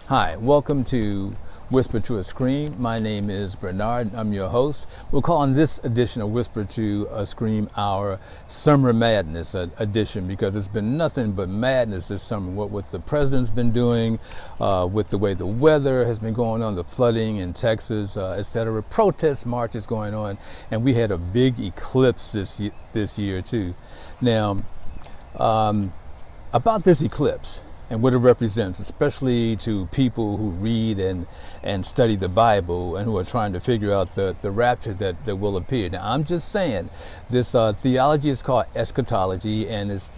Hi, welcome to Whisper to a Scream. My name is Bernard. I'm your host. We'll call on this edition of Whisper to a Scream our Summer Madness edition, because it's been nothing but madness this summer. What the president's been doing, with the way the weather has been going on, the flooding in Texas, etc. Protest marches going on, and we had a big eclipse this year too. Now, about this eclipse and what it represents, especially to people who read and study the Bible and who are trying to figure out the rapture that will appear. Now, I'm just saying, this theology is called eschatology, and is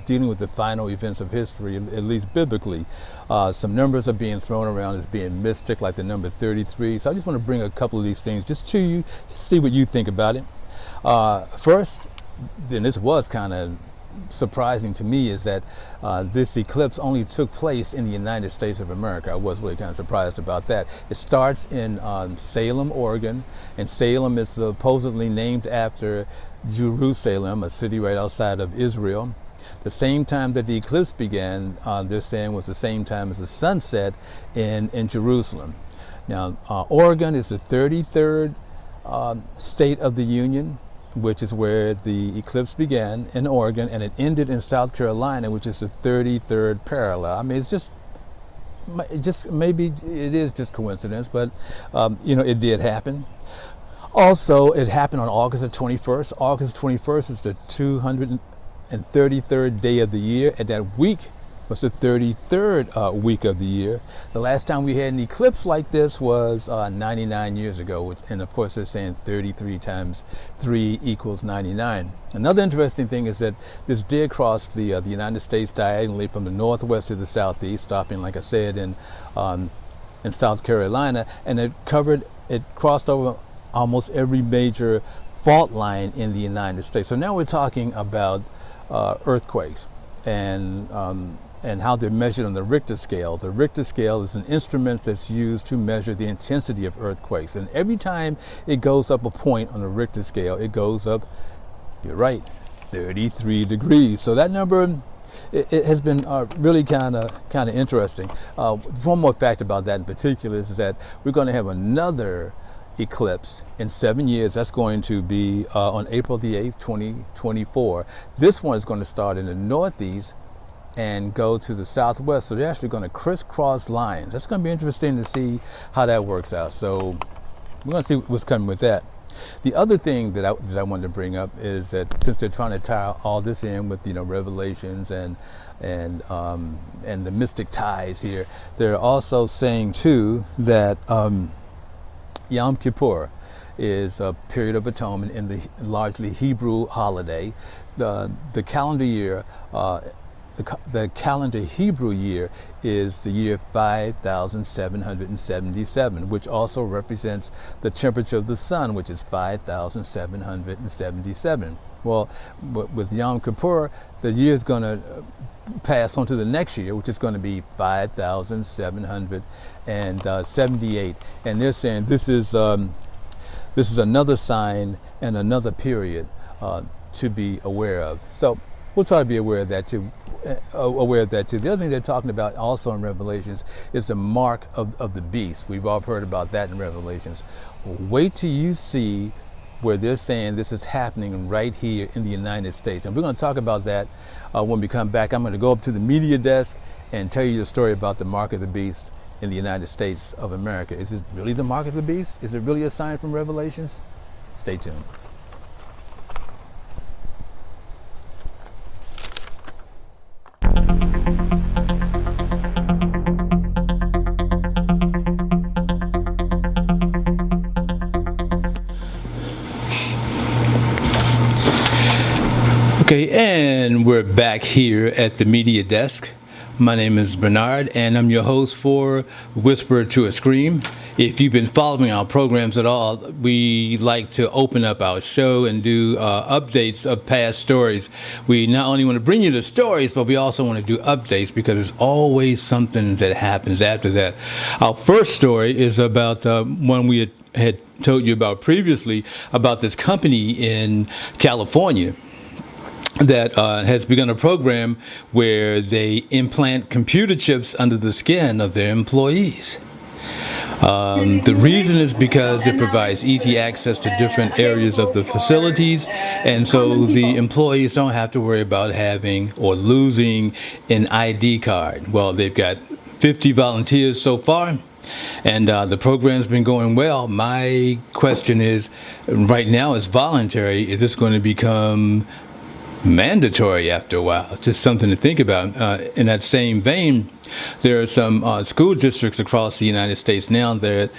dealing with the final events of history, at least biblically. Some numbers are being thrown around as being mystic, like the number 33. So I just want to bring a couple of these things just to you, just see what you think about it. First, then this was kind of surprising to me, is that this eclipse only took place in the United States of America. I was really kind of surprised about that. It starts in Salem, Oregon, and Salem is supposedly named after Jerusalem, a city right outside of Israel. The same time that the eclipse began, they're saying, was the same time as the sunset in Jerusalem. Now, Oregon is the 33rd state of the Union, which is where the eclipse began, in Oregon, and it ended in South Carolina, which is the 33rd parallel. I mean, it's maybe it is just coincidence, but it did happen. Also, it happened on August the 21st. August 21st is the 233rd day of the year, and that week was the 33rd week of the year. The last time we had an eclipse like this was 99 years ago, and of course they're saying 33 times 3 equals 99. Another interesting thing is that this did cross the United States diagonally from the northwest to the southeast, stopping, like I said, in South Carolina, and it crossed over almost every major fault line in the United States. So now we're talking about earthquakes and how they're measured on the Richter scale. The Richter scale is an instrument that's used to measure the intensity of earthquakes. And every time it goes up a point on the Richter scale, it goes up, you're right, 33 degrees. So that number, it has been really kind of interesting. There's one more fact about that in particular, is that we're going to have another eclipse in 7 years. That's going to be on April the 8th, 2024. This one is going to start in the northeast and go to the southwest. So they're actually going to crisscross lines. That's going to be interesting to see how that works out. So we're going to see what's coming with that. The other thing that I wanted to bring up is that, since they're trying to tie all this in with Revelations and the mystic ties here, they're also saying too that Yom Kippur is a period of atonement in the largely Hebrew holiday. The calendar year, the calendar Hebrew year, is the year 5777, which also represents the temperature of the sun, which is 5777. Well, with Yom Kippur, the year is going to pass on to the next year, which is going to be 5778. And they're saying this is another sign and another period to be aware of. So we'll try to be aware of that too. The other thing they're talking about also in Revelations is the mark of the beast. We've all heard about that in Revelations. Wait till you see where they're saying this is happening right here in the United States. And we're going to talk about that when we come back. I'm going to go up to the media desk and tell you the story about the mark of the beast in the United States of America. Is it really the mark of the beast? Is it really a sign from Revelations? Stay tuned. Okay, and we're back here at the media desk. My name is Bernard, and I'm your host for Whisper to a Scream. If you've been following our programs at all, we like to open up our show and do updates of past stories. We not only want to bring you the stories, but we also want to do updates, because there's always something that happens after that. Our first story is about one we had told you about previously, about this company in California that has begun a program where they implant computer chips under the skin of their employees. The reason is because it provides easy access to different areas of the facilities, and so the employees don't have to worry about having or losing an ID card. Well, they've got 50 volunteers so far, and the program's been going well. My question is, right now it's voluntary. Is this going to become mandatory after a while? It's just something to think about. In that same vein, there are some school districts across the United States now that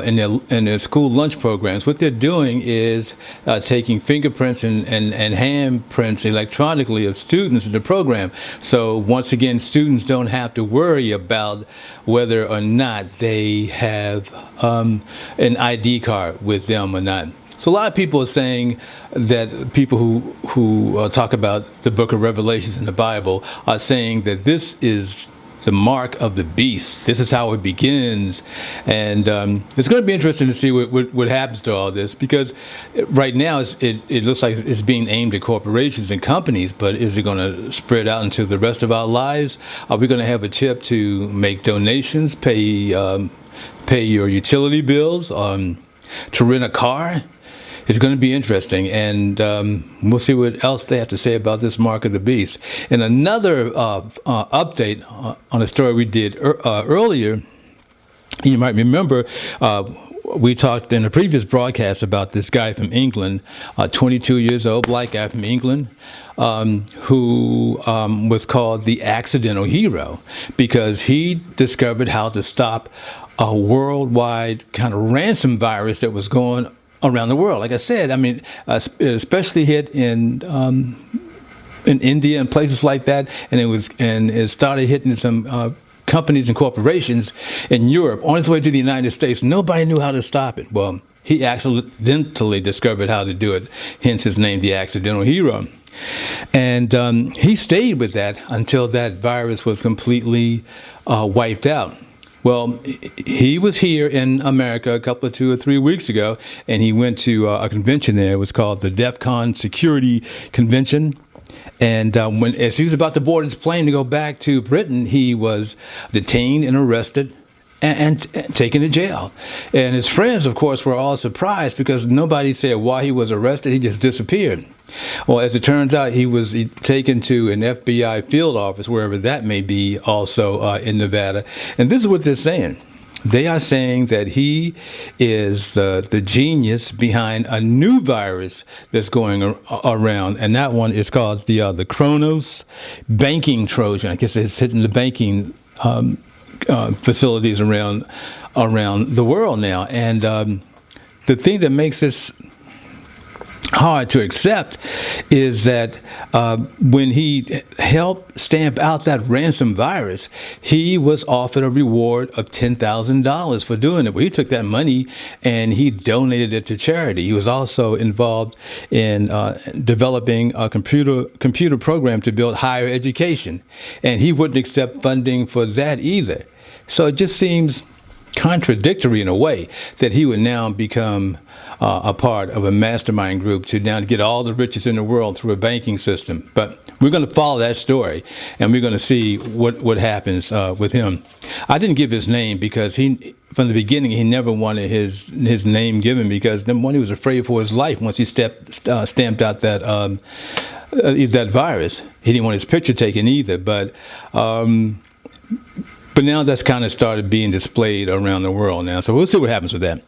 in their school lunch programs, what they're doing is taking fingerprints and handprints electronically of students in the program. So once again, students don't have to worry about whether or not they have an ID card with them or not. So a lot of people are saying that people who talk about the book of Revelations in the Bible are saying that this is the mark of the beast. This is how it begins. And it's going to be interesting to see what happens to all this, because right now it looks like it's being aimed at corporations and companies, but is it going to spread out into the rest of our lives? Are we going to have a chip to make donations, pay your utility bills, to rent a car? It's going to be interesting, and we'll see what else they have to say about this mark of the beast. And another update on a story we did earlier, you might remember, we talked in a previous broadcast about this guy from England, 22 years old, black guy from England, who was called the accidental hero because he discovered how to stop a worldwide kind of ransom virus that was going around the world. Like I said, I mean, it especially hit in India and places like that, and it started hitting some companies and corporations in Europe on its way to the United States. Nobody knew how to stop it. Well, he accidentally discovered how to do it, hence his name, the accidental hero. And he stayed with that until that virus was completely wiped out. Well, he was here in America a couple of 2 or 3 weeks ago, and he went to a convention there. It was called the DEF CON Security Convention. And as he was about to board his plane to go back to Britain, he was detained and arrested and taken to jail. And his friends, of course, were all surprised because nobody said why he was arrested. He just disappeared. Well, as it turns out, he was taken to an FBI field office, wherever that may be, also in Nevada. And this is what they're saying. They are saying that he is the genius behind a new virus that's going around, and that one is called the Kronos banking Trojan. I guess it's hitting the banking facilities around the world now. And the thing that makes this hard to accept is that when he helped stamp out that ransom virus, he was offered a reward of $10,000 for doing it. Well, he took that money and he donated it to charity. He was also involved in developing a computer program to build higher education, and he wouldn't accept funding for that either. So it just seems contradictory in a way that he would now become a part of a mastermind group to now get all the riches in the world through a banking system. But we're going to follow that story, and we're going to see what happens with him. I didn't give his name because from the beginning, he never wanted his name given because number one, he was afraid for his life once he stamped out that virus. He didn't want his picture taken either. But now that's kind of started being displayed around the world now. So we'll see what happens with that.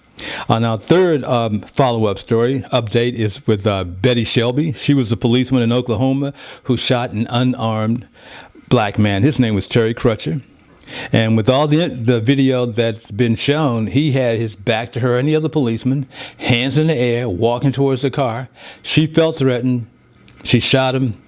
On our third follow-up story update is with Betty Shelby. She was a policeman in Oklahoma who shot an unarmed black man. His name was Terry Crutcher. And with all the video that's been shown, he had his back to her and the other policeman, hands in the air, walking towards the car. She felt threatened. She shot him,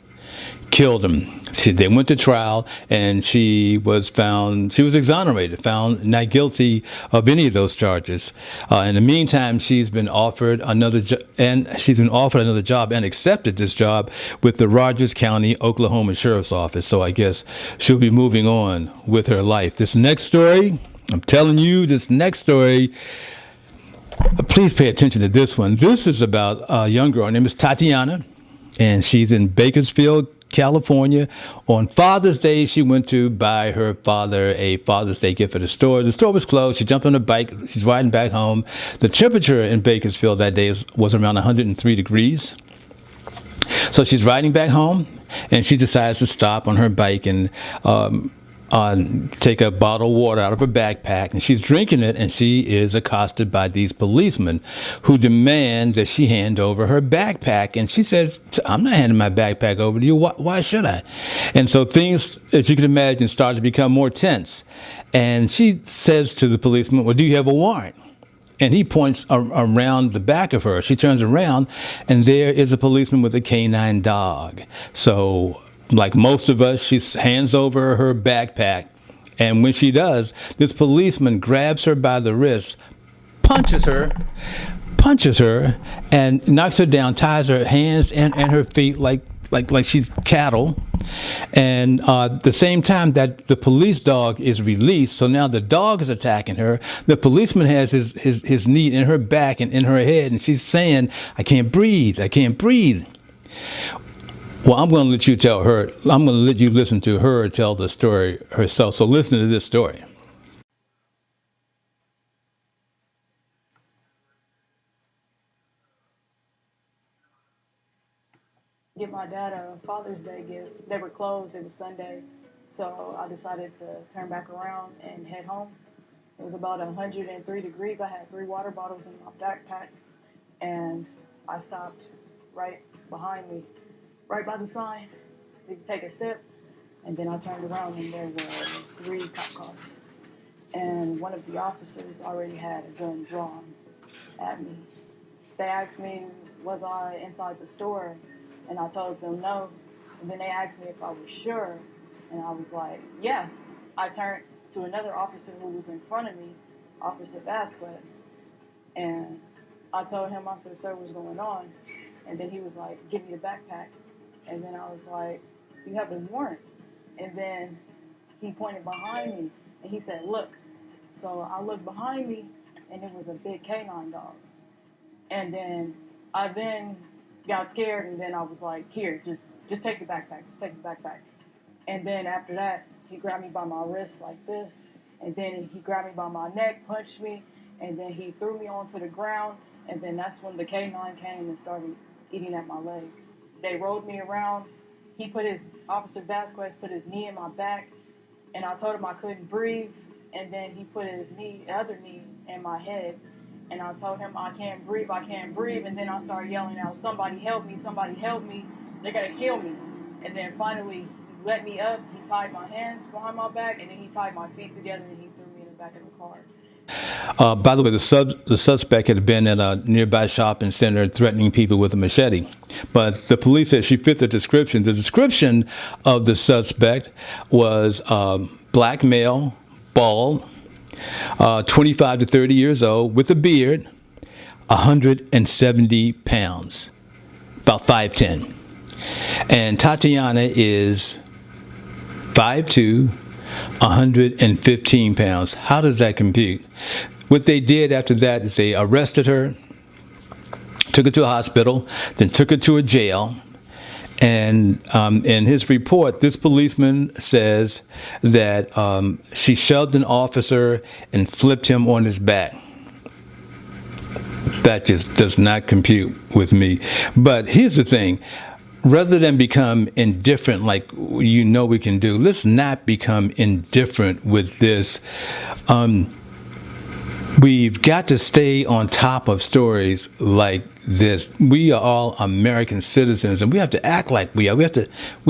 killed him. They went to trial, and she was exonerated, found not guilty of any of those charges. In the meantime, she's been offered another job and accepted this job with the Rogers County, Oklahoma Sheriff's Office. So I guess she'll be moving on with her life. This next story, I'm telling you, please pay attention to this one. This is about a young girl. Her name is Tatiana. and she's in Bakersfield, California. On Father's Day, she went to buy her father a Father's Day gift at the store. The store was closed. She jumped on a bike. She's riding back home. The temperature in Bakersfield that day was around 103 degrees. So she's riding back home, and she decides to stop on her bike and take a bottle of water out of her backpack, and she's drinking it, and she is accosted by these policemen who demand that she hand over her backpack. And she says, I'm not handing my backpack over to you. Why should I? And so things, as you can imagine, start to become more tense. And she says to the policeman, well, do you have a warrant? And he points around the back of her. She turns around, and there is a policeman with a canine dog. So like most of us, she hands over her backpack. And when she does, this policeman grabs her by the wrist, punches her, and knocks her down, ties her hands and her feet like she's cattle. And at the same time that the police dog is released, so now the dog is attacking her. The policeman has his knee in her back and in her head, and she's saying, I can't breathe. Well, I'm going to let you tell her. I'm going to let you listen to her tell the story herself. So listen to this story. Get my dad a Father's Day gift. They were closed. It was Sunday. So I decided to turn back around and head home. It was about 103 degrees. I had 3 water bottles in my backpack. And I stopped right behind me, right by the sign, to take a sip. And then I turned around and there were 3 cop cars. And one of the officers already had a gun drawn at me. They asked me, was I inside the store? And I told them no. And then they asked me if I was sure. And I was like, yeah. I turned to another officer who was in front of me, Officer Vasquez. And I told him, I said, sir, what's going on? And then he was like, give me the backpack. And then I was like, you have the warrant. And then he pointed behind me and he said, look. So I looked behind me and it was a big canine dog. And then I got scared, and then I was like, here, just take the backpack, And then after that, he grabbed me by my wrist like this, and then he grabbed me by my neck, punched me, and then he threw me onto the ground, and then that's when the canine came and started eating at my leg. They rolled me around. Officer Vasquez put his knee in my back, and I told him I couldn't breathe, and then he put his other knee in my head. And I told him, I can't breathe. And then I started yelling out, somebody help me. They're going to kill me. And then finally, he let me up. He tied my hands behind my back, and then he tied my feet together, and he threw me in the back of the car. By the way, the suspect had been at a nearby shopping center threatening people with a machete. But the police said she fit the description. The description of the suspect was black male, bald, 25 to 30 years old, with a beard, 170 pounds, about 5'10". And Tatiana is 5'2", 115 pounds. How does that compute? What they did after that is they arrested her, took her to a hospital, then took her to a jail. And in his report, this policeman says that she shoved an officer and flipped him on his back. That just does not compute with me. But here's the thing. Rather than become indifferent like we can do, let's not become indifferent with this. We've got to stay on top of stories like this. We are all American citizens, and we have to act like we are. We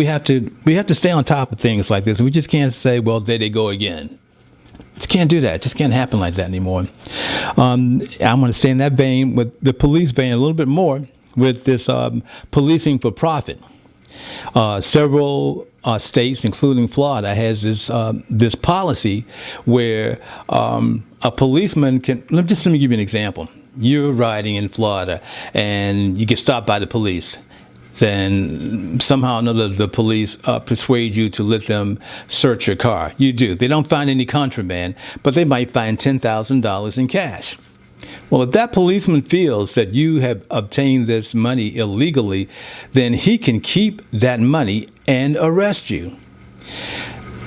have to stay on top of things like this. And we just can't say, "Well, there they go again." Just can't do that. It just can't happen like that anymore. I'm going to stay in that vein, with the police vein, a little bit more with this policing for profit. Several states, including Florida, has this policy where a policeman can. Let me give you an example. You're riding in Florida and you get stopped by the police. Then somehow or another the police persuade you to let them search your car. You do. They don't find any contraband, but they might find $10,000 in cash. Well, if that policeman feels that you have obtained this money illegally, then he can keep that money and arrest you.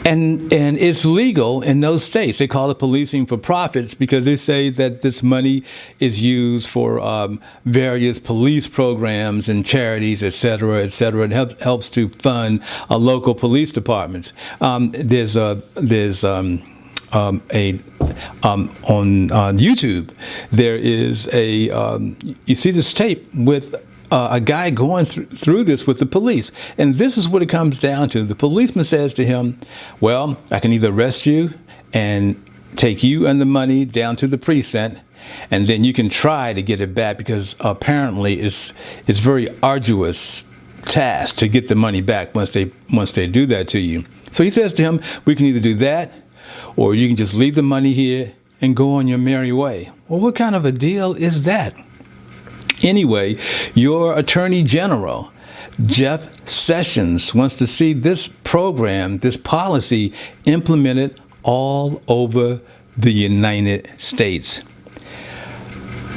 And it's legal in those states. They call it policing for profits because they say that this money is used for various police programs and charities, et cetera, et cetera. It helps to fund local police departments. There's on YouTube, there is you see this tape with a guy going through this with the police. And this is what it comes down to. The policeman says to him, well, I can either arrest you and take you and the money down to the precinct, and then you can try to get it back, because apparently it's very arduous task to get the money back once they do that to you. So he says to him, we can either do that, or you can just leave the money here and go on your merry way. Well, what kind of a deal is that? Anyway, your Attorney General, Jeff Sessions, wants to see this program, this policy, implemented all over the United States.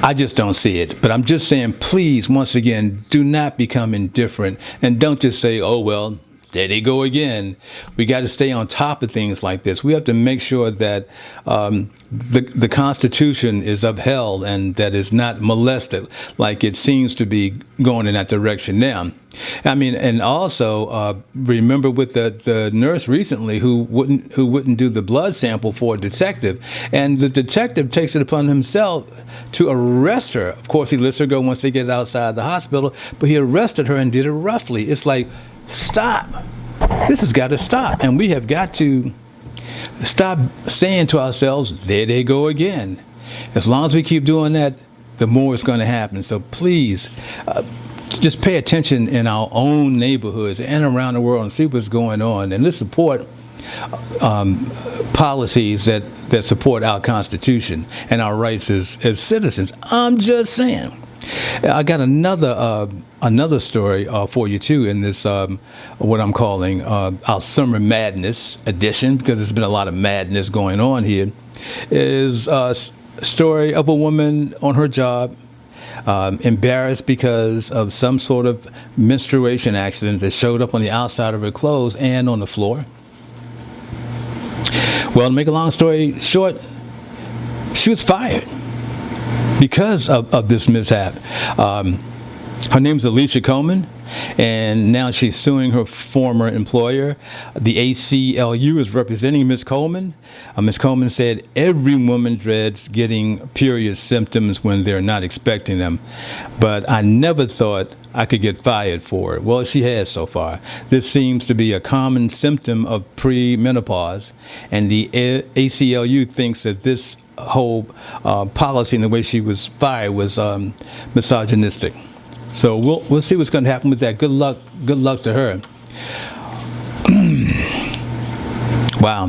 I just don't see it. But I'm just saying, please, once again, do not become indifferent, and don't just say, oh, well, there they go again. We got to stay on top of things like this. We have to make sure that the Constitution is upheld and that it's not molested like it seems to be going in that direction now. I mean, and also remember with the nurse recently who wouldn't do the blood sample for a detective, and the detective takes it upon himself to arrest her. Of course, he lets her go once they get outside the hospital, but he arrested her and did it roughly. It's like, stop. This has got to stop. And we have got to stop saying to ourselves, there they go again. As long as we keep doing that, the more it's going to happen. So please, just pay attention in our own neighborhoods and around the world and see what's going on. And let's support policies that support our Constitution and our rights as citizens. I'm just saying. I got another story for you too in this what I'm calling our Summer Madness edition, because there's been a lot of madness going on here. Is a story of a woman on her job, embarrassed because of some sort of menstruation accident that showed up on the outside of her clothes and on the floor. Well, to make a long story short, she was fired because of this mishap. Her name's Alicia Coleman, and now she's suing her former employer. The ACLU is representing Ms. Coleman. Ms. Coleman said every woman dreads getting period symptoms when they're not expecting them, but I never thought I could get fired for it. Well, she has so far. This seems to be a common symptom of premenopause, and the ACLU thinks that this whole policy and the way she was fired was misogynistic. So we'll see what's going to happen with that. Good luck to her. Wow.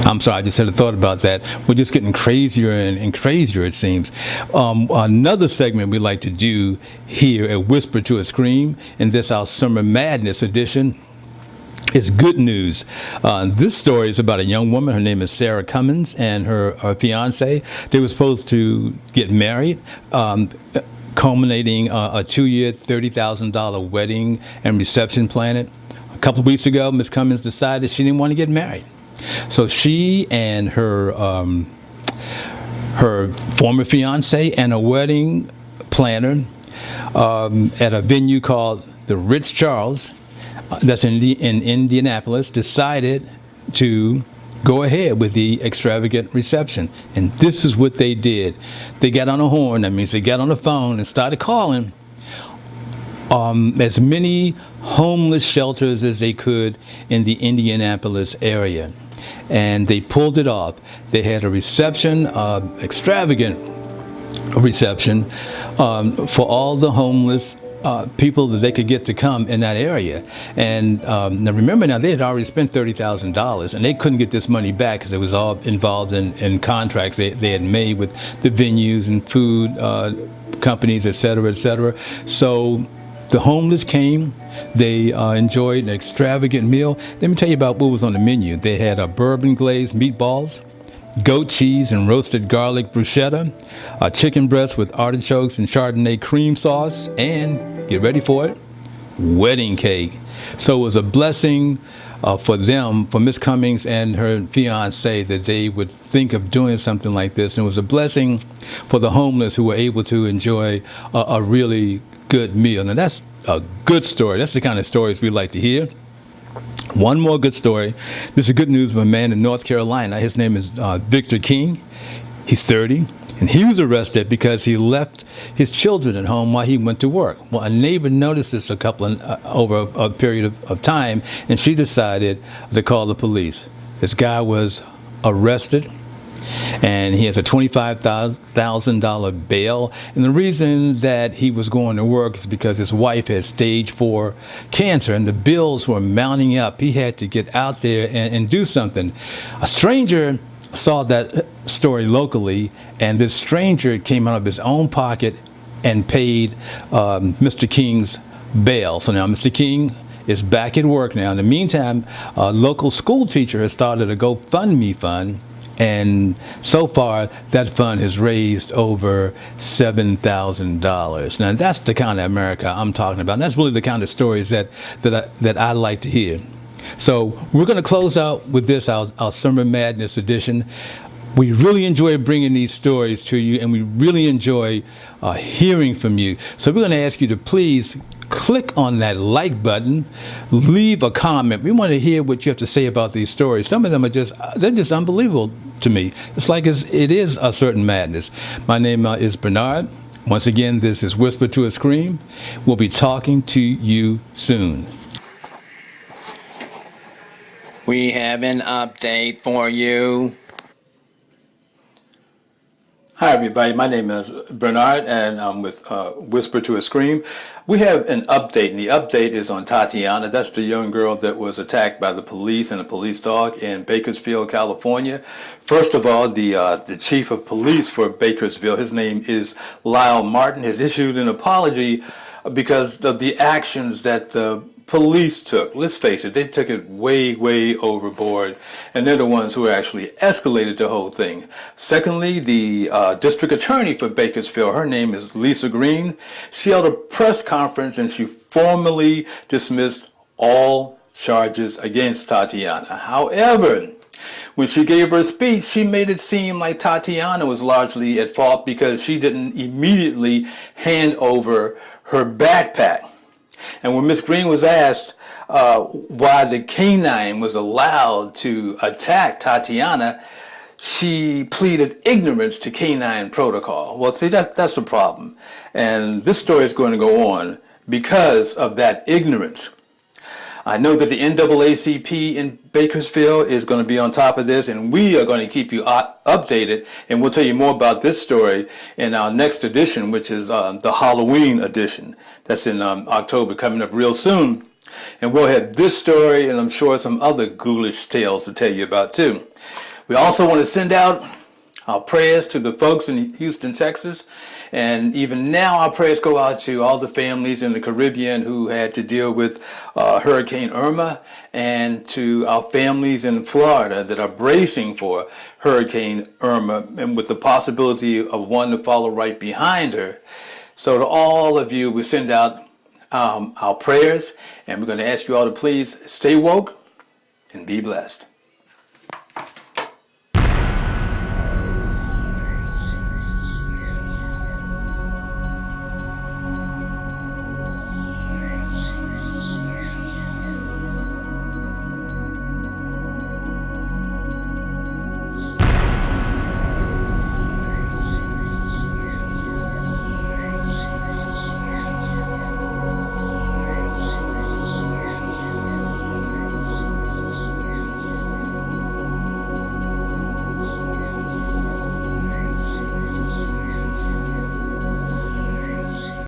I'm sorry, I just had a thought about that. We're just getting crazier and crazier, it seems. Another segment we like to do here at Whisper to a Scream in this our Summer Madness edition is good news. This story is about a young woman. Her name is Sarah Cummins and her fiance. They were supposed to get married, culminating a 2-year, $30,000 wedding and reception planned. A couple of weeks ago, Ms. Cummins decided she didn't want to get married. So she and her former fiance and a wedding planner at a venue called the Ritz-Charles, that's in Indianapolis, decided to go ahead with the extravagant reception. And this is what they did. They got on a horn. That means they got on the phone and started calling as many homeless shelters as they could in the Indianapolis area. And they pulled it off. They had a reception, extravagant reception for all the homeless people that they could get to come in that area. And now remember, they had already spent $30,000 and they couldn't get this money back because it was all involved in contracts they had made with the venues and food companies, et cetera, et cetera. So the homeless came. They enjoyed an extravagant meal. Let me tell you about what was on the menu. They had bourbon glazed meatballs. goat cheese and roasted garlic bruschetta, a chicken breast with artichokes and Chardonnay cream sauce, and get ready for it, wedding cake. So it was a blessing for them, for Miss Cummings and her fiance, that they would think of doing something like this. And it was a blessing for the homeless who were able to enjoy a really good meal. Now that's a good story. That's the kind of stories we like to hear. One more good story. This is good news of a man in North Carolina. His name is Victor King. He's 30, and he was arrested because he left his children at home while he went to work. Well, a neighbor noticed this over a period of time, and she decided to call the police. This guy was arrested, and he has a $25,000 bail. And the reason that he was going to work is because his wife had stage 4 cancer, and the bills were mounting up. He had to get out there and do something. A stranger saw that story locally, and this stranger came out of his own pocket and paid Mr. King's bail. So now Mr. King is back at work now. In the meantime, a local school teacher has started a GoFundMe fund, and so far that fund has raised over $7,000. Now that's the kind of America I'm talking about. And that's really the kind of stories that I like to hear. So we're going to close out with this, our Summer Madness edition. We really enjoy bringing these stories to you, and we really enjoy hearing from you. So we're going to ask you to please click on that like button, leave a comment. We want to hear what you have to say about these stories. Some of them are they're just unbelievable to me. It's like it is a certain madness. My name is Bernard. Once again, this is Whisper to a Scream. We'll be talking to you soon. We have an update for you. Hi, everybody. My name is Bernard, and I'm with Whisper to a Scream. We have an update, and the update is on Tatiana. That's the young girl that was attacked by the police and a police dog in Bakersfield, California. First of all, the chief of police for Bakersfield, his name is Lyle Martin, has issued an apology because of the actions that the police took. Let's face it, they took it way, way overboard, and they're the ones who actually escalated the whole thing. Secondly, the district attorney for Bakersfield, her name is Lisa Green. She held a press conference and she formally dismissed all charges against Tatiana. However, when she gave her speech, she made it seem like Tatiana was largely at fault because she didn't immediately hand over her backpack. And when Miss Green was asked why the canine was allowed to attack Tatiana, she pleaded ignorance to canine protocol. Well, see, that's a problem. And this story is going to go on because of that ignorance. I know that the NAACP in Bakersfield is going to be on top of this, and we are going to keep you updated, and we'll tell you more about this story in our next edition, which is the Halloween edition. That's in October, coming up real soon. And we'll have this story, and I'm sure some other ghoulish tales to tell you about too. We also want to send out our prayers to the folks in Houston, Texas. And even now, our prayers go out to all the families in the Caribbean who had to deal with Hurricane Irma, and to our families in Florida that are bracing for Hurricane Irma, and with the possibility of one to follow right behind her. So to all of you, we send out our prayers, and we're going to ask you all to please stay woke and be blessed.